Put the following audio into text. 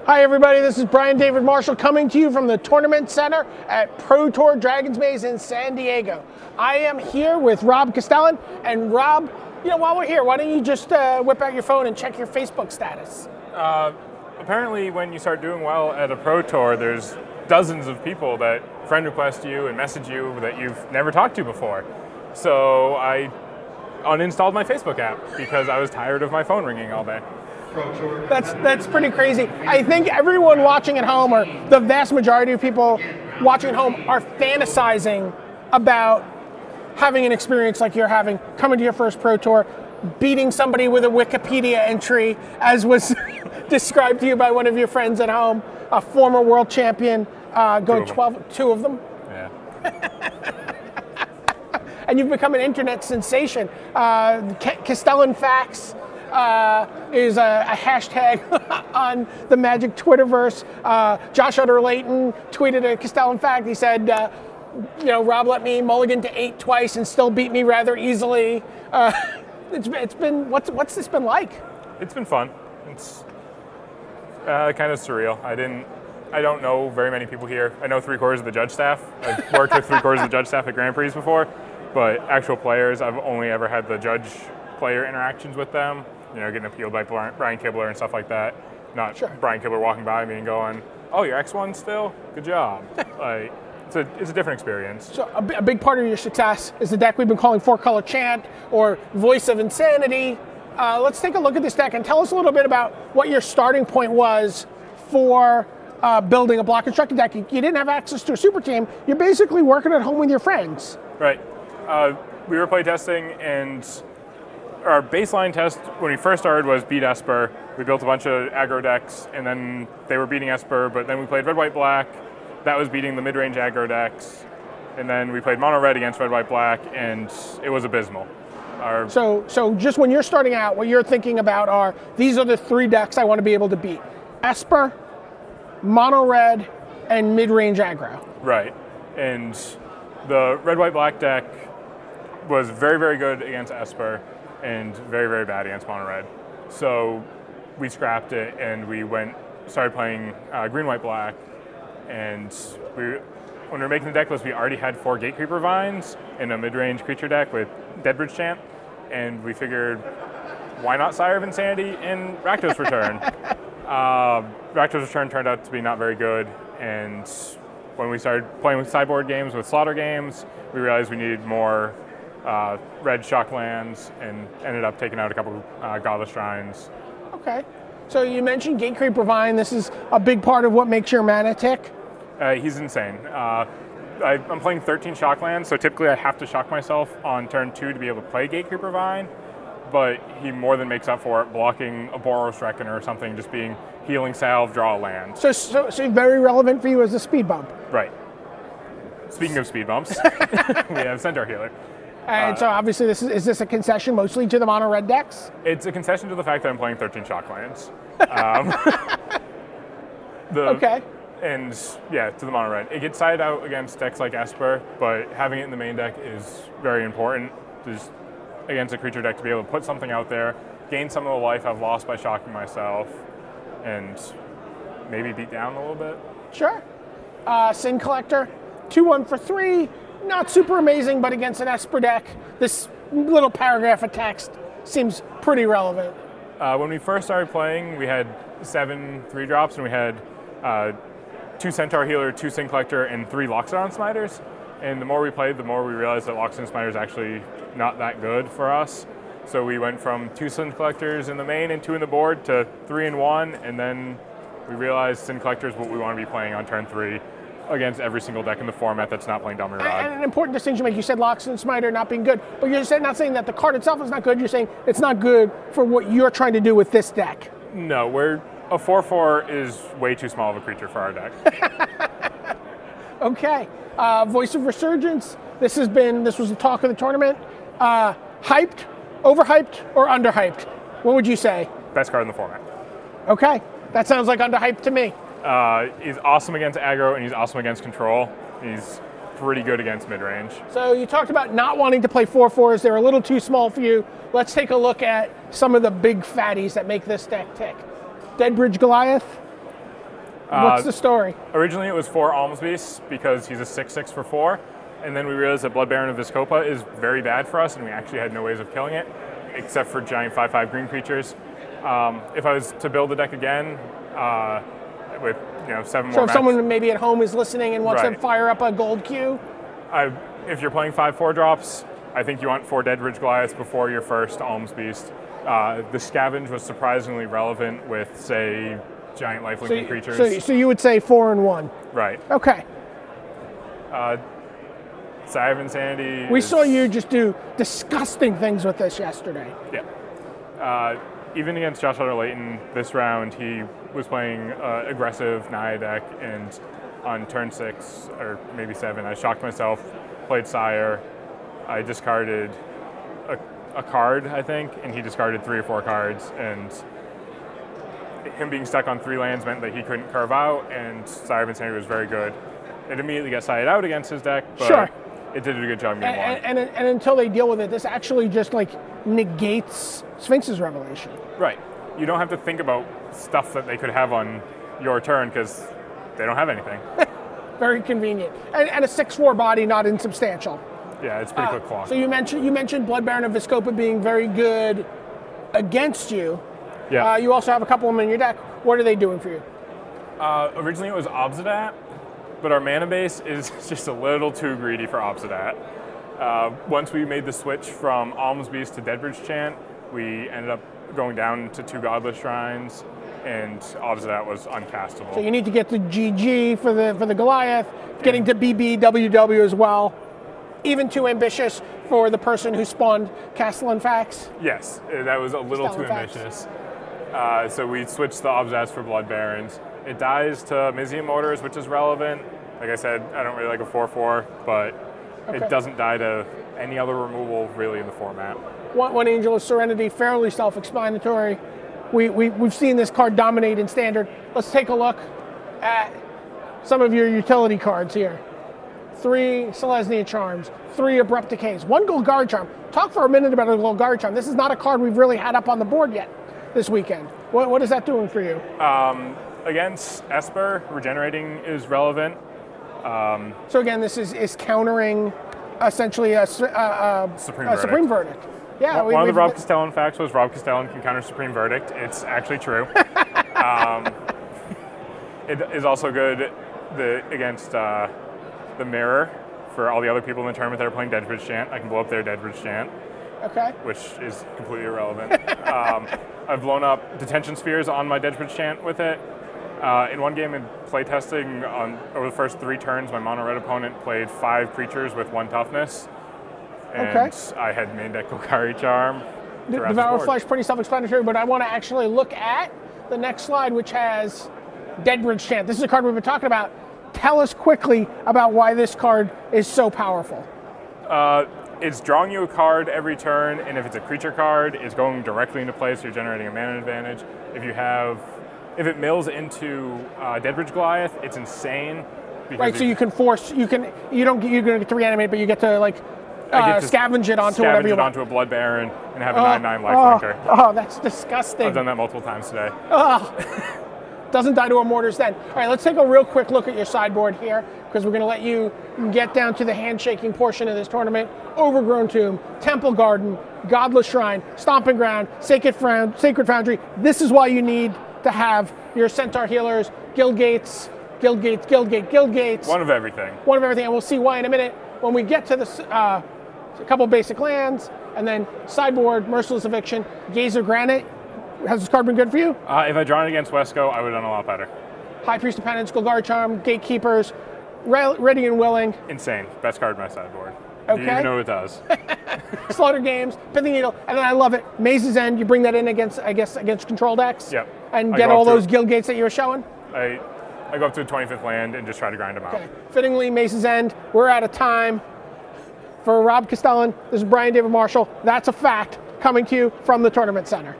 Hi everybody, this is Brian David Marshall coming to you from the Tournament Center at Pro Tour Dragon's Maze in San Diego. I am here with Rob Castellon, and Rob, while we're here, why don't you just whip out your phone and check your Facebook status? Apparently when you start doing well at a Pro Tour, there's dozens of people that friend request you and message you that you've never talked to before. So I uninstalled my Facebook app because I was tired of my phone ringing all day. That's pretty crazy. I think everyone watching at home, or the vast majority of people watching at home, are fantasizing about having an experience like you're having, coming to your first Pro Tour, beating somebody with a Wikipedia entry, as was described to you by one of your friends at home, a former world champion, going 2 of them. Yeah. And you've become an internet sensation. Castellon Facts is a hashtag on the Magic Twitterverse. Josh Utter-Layton tweeted a Castellon fact. He said, Rob let me mulligan to 8 twice and still beat me rather easily. It's been, what's this been like? It's been fun. It's kind of surreal. I don't know very many people here. I know 3/4 of the judge staff. I've worked with 3/4 of the judge staff at Grand Prix before, but actual players, I've only ever had the judge player interactions with them. Getting appealed by Brian Kibler and stuff like that. Not Sure. Brian Kibler walking by me and going, "Oh, you're X1 still? Good job." It's a different experience. So a big part of your success is the deck we've been calling 4-Color Chant, or Voice of Insanity. Let's take a look at this deck and tell us a little bit about what your starting point was for building a block constructed deck. You didn't have access to a super team. You're basically working at home with your friends. Right. We were playtesting, and our baseline test when we first started was beat Esper. We built a bunch of aggro decks, and then they were beating Esper, but then we played red, white, black. That was beating the mid-range aggro decks. And then we played mono red against red, white, black, and it was abysmal. So just when you're starting out, what you're thinking about are, these are the 3 decks I want to be able to beat. Esper, mono red, and mid-range aggro. Right. And the red, white, black deck was very, very good against Esper, and very, very bad against mono red. So we scrapped it and we started playing green, white, black. And when we were making the deck list, we already had 4 Gatecreeper Vines in a mid-range creature deck with Deadbridge Chant. And we figured, why not Sire of Insanity in Rakdos Return? Rakdos Return turned out to be not very good. And when we started playing with sideboard games, with slaughter games, we realized we needed more red shock lands, and ended up taking out a couple Godless Shrines. Okay. So you mentioned Gatecreeper Vine. This is a big part of what makes your mana tick. He's insane. I'm playing 13 shock lands, so typically I have to shock myself on turn 2 to be able to play Gatecreeper Vine, but he more than makes up for it blocking a Boros Reckoner or something, just being healing salve, draw a land. So very relevant for you as a speed bump. Right. Speaking of speed bumps, we have Centaur Healer. And so obviously is this a concession mostly to the mono red decks? It's a concession to the fact that I'm playing 13 shock lands. Okay. And yeah, to the mono red. It gets sided out against decks like Esper, but having it in the main deck is very important. Just against a creature deck to be able to put something out there, gain some of the life I've lost by shocking myself, and maybe beat down a little bit. Sure. Sin Collector, 2/1 for 3. Not super amazing, but against an Esper deck, this little paragraph of text seems pretty relevant. When we first started playing, we had 7 3-drops, and we had 2 Centaur Healer, 2 Sin Collector, and 3 Loxodon Smiters. And the more we played, the more we realized that Loxodon Smiter is actually not that good for us. So we went from 2 Sin Collectors in the main and 2 in the board to 3 and 1, and then we realized Sin Collector is what we want to be playing on turn 3. Against every single deck in the format that's not playing Dummy Rod. And an important distinction to make, you said Loxodon Smiter not being good, but you're not saying that the card itself is not good, you're saying it's not good for what you're trying to do with this deck. No, a 4/4 is way too small of a creature for our deck. Okay, Voice of Resurgence, this was the talk of the tournament. Hyped, overhyped, or underhyped? What would you say? Best card in the format. Okay, that sounds like underhyped to me. He's awesome against aggro, and he's awesome against control. He's pretty good against mid-range. So you talked about not wanting to play 4/4s. They're a little too small for you. Let's take a look at some of the big fatties that make this deck tick. Deadbridge Goliath. What's the story? Originally it was 4 Alms Beasts because he's a 6/6 for 4, and then we realized that Blood Baron of Vizkopa is very bad for us, and we actually had no ways of killing it, except for giant 5/5 green creatures. If I was to build the deck again, with 7 more So if someone maybe at home is listening and wants Right. to fire up a gold queue? If you're playing 5/4 drops, I think you want 4 Deadbridge Goliaths before your first Alms Beast. The Scavenge was surprisingly relevant with, say, giant lifelinking creatures. So you would say 4 and 1? Right. Okay. Sire of Insanity. We saw you just do disgusting things with this yesterday. Yeah. Even against Josh Layton this round, he was playing aggressive Naya deck, and on turn 6, or maybe 7, I shocked myself, played Sire. I discarded a card, I think, and he discarded 3 or 4 cards, and him being stuck on 3 lands meant that he couldn't curve out, and Sire of Insanity was very good. It immediately got sided out against his deck, but Sure. it did a good job game 1. And until they deal with it, this actually just like negates Sphinx's Revelation. Right. You don't have to think about stuff that they could have on your turn because they don't have anything. Very convenient. And a 6/4 body, not insubstantial. Yeah, it's pretty quick clock. So you mentioned Blood Baron of Vizkopa being very good against you. Yeah. You also have a couple of them in your deck. What are they doing for you? Originally it was Obsidat, but our mana base is just a little too greedy for Obsidat. Once we made the switch from Alms Beast to Deadbridge Chant, we ended up going down to 2 Godless Shrines, and Obsidat was uncastable. So you need to get to GG for the Goliath, getting to BB, WW as well. Even too ambitious for the person who spawned Castellon Fax. Yes, that was a little too ambitious. So we switched the Obsidats for Blood Barons. It dies to Mizium Mortars, which is relevant. Like I said, I don't really like a 4/4, but it doesn't die to any other removal really in the format. One Angel of Serenity, fairly self-explanatory. We've seen this card dominate in Standard. Let's take a look at some of your utility cards here. 3 Selesnya Charms, 3 Abrupt Decays, 1 Golgari Charm. Talk for a minute about a Golgari Charm. This is not a card we've really had up on the board yet this weekend. What is that doing for you? Against Esper, regenerating is relevant. So again, this is countering essentially a Supreme Verdict. Yeah, one of the Rob Castellon facts was Rob Castellon can counter Supreme Verdict. It's actually true. It is also good against the Mirror for all the other people in the tournament that are playing Deadbridge Chant. I can blow up their Deadbridge Chant. Okay. Which is completely irrelevant. I've blown up Detention Spheres on my Deadbridge Chant with it. In one game in playtesting, over the first 3 turns, my mono red opponent played 5 creatures with 1 toughness. And I had main deck Golgari Charm. Devour Flesh, pretty self-explanatory, but I want to actually look at the next slide, which has Deadbridge Chant. This is a card we've been talking about. Tell us quickly about why this card is so powerful. It's drawing you a card every turn, and if it's a creature card, it's going directly into play, so you're generating a mana advantage. If it mills into Deadbridge Goliath, it's insane. Right, so you can force, you're going to get to reanimate, but you get to like scavenge it onto whatever you want. Onto a Blood Baron and have a 9/9 lifelinker. Oh, that's disgusting. I've done that multiple times today. Doesn't die to a Mortars then. All right, let's take a real quick look at your sideboard here, because we're going to let you get down to the handshaking portion of this tournament. Overgrown Tomb, Temple Garden, Godless Shrine, Stomping Ground, Sacred Foundry. This is why you need to have your Centaur Healers, Guildgates. One of everything. One of everything, and we'll see why in a minute. When we get to this, a couple basic lands, and then sideboard, Merciless Eviction, Gaze of Granite. Has this card been good for you? If I'd drawn it against Wesco, I would have done a lot better. High Priest of Penance, Golgari Charm, Gatekeepers, Ready and Willing. Insane. Best card in my sideboard. Okay. Do you even know what it does? Slaughter Games, Pithing Needle, and then I love it. Maze's End, you bring that in against control decks? Yep. And get all those Guildgates that you were showing? I go up to the 25th land and just try to grind them out. Fittingly, Maze's End, we're out of time. For Rob Castellon, this is Brian David Marshall. That's a fact, coming to you from the Tournament Center.